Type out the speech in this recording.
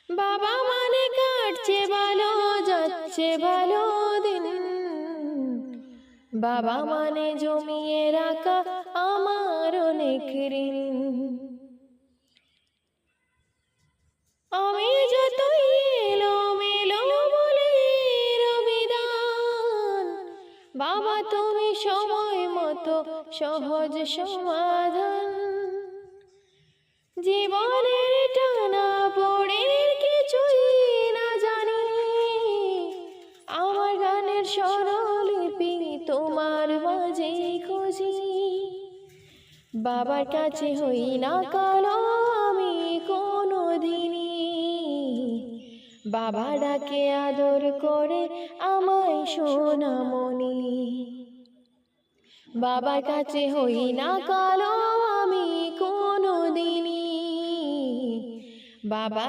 বাবা মানে কাটছে ভালো, যাচ্ছে ভালো দিন। বাবা মানে জমিয়ে রাখা আমার অনেক ঋণ। আমি যতই এলোমেলো বলে রবিদান, বাবা তুমি সময় মতো সহজ সমাধান। জীবনের টানা পড়ে কিছুই না জানি, আমার গানের স্বরলিপি তোমার মাঝে খুঁজি। বাবার কাছে হই না কালো আমি কোনোদিনই, বাবা ডাকে আদর করে আমায় সোনামণি। বাবার কাছে হই না কালো আমি কোনোদিনই, বাবা